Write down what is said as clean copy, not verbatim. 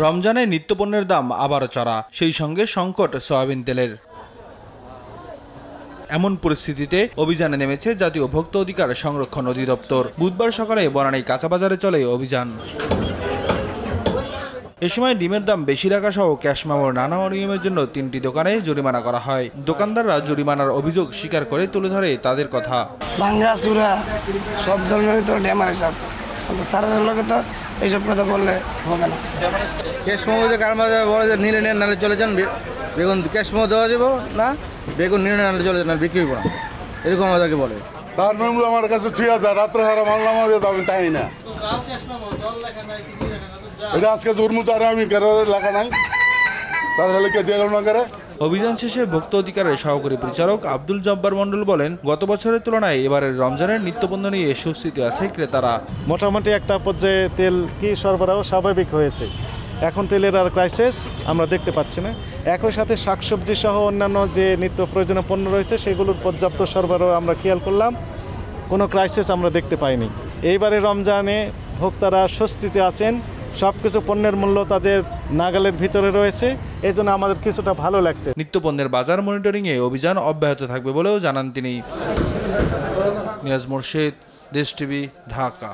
রমজানে নিত্যপণ্যের দাম আবারও চড়া, সেই সঙ্গে সংকট সয়াবিন তেলের। এমন পরিস্থিতিতে অভিযানে নেমেছে জাতীয় ভোক্তা অধিকার সংরক্ষণ অধিদপ্তর। বুধবার সকালে বনানী কাঁচাবাজারে চলে অভিযান। এ সময় ডিমের দাম বেশি রাখা সহ ক্যাশ মেমোর নানা অনিয়মের জন্য 3টি দোকানে জরিমানা করা হয়। দোকানদাররা জরিমানার অভিযোগ স্বীকার করে তুলে ধরে তাদের কথা। ভাঙ্গা চূড়া সব ধরনের তো ড্যামারেজ আছে, কিন্তু সারার লোকে তো এইসব কথা বললে হবে না। ক্যাশ মেমো যে কারমাজা বলে যে নিলে নেন নাহলে চলে যান, বেগুন ক্যাশ মেমো দেওয়া যাব না, বেগুন নিলে নাহলে চলে যান, বিক্রি করবো না, এরকম আমাদেরকে বলে। তার মেমো আমার কাছে 3000 রাত্রে হারা মানলাম আর আমি তাই না, এটা আজকে জন্মতে আর আমি লেখা নাই তার লেখা দিয়ে গেল না করে। অভিযান শেষে ভোক্তা অধিকারের সহকারী পরিচালক আব্দুল জব্বার মণ্ডল বলেন, গত বছরের তুলনায় এবারের রমজানের নিত্যপণ্য নিয়ে স্বস্তিতে আছে ক্রেতারা। মোটামুটি একটা পর্যায়ে তেল কি সরবরাহ স্বাভাবিক হয়েছে, এখন তেলের আর ক্রাইসিস আমরা দেখতে পাচ্ছি না। একই সাথে শাকসবজি সহ অন্যান্য যে নিত্য প্রয়োজনীয় পণ্য রয়েছে সেগুলোর পর্যাপ্ত সরবরাহ আমরা খেয়াল করলাম, কোনো ক্রাইসিস আমরা দেখতে পাইনি। এইবারে রমজানে ভোক্তারা স্বস্তিতে আছেন, সব কিছু পণ্যের মূল্য তাদের নাগালের ভিতরে রয়েছে, এই জন্য আমাদের কিছুটা ভালো লাগছে। নিত্যপণ্যের বাজার মনিটরিংয়ে অভিযান অব্যাহত থাকবে বলেও জানান তিনি। নিয়াজ মুর্শিদ, দেশ টিভি, ঢাকা।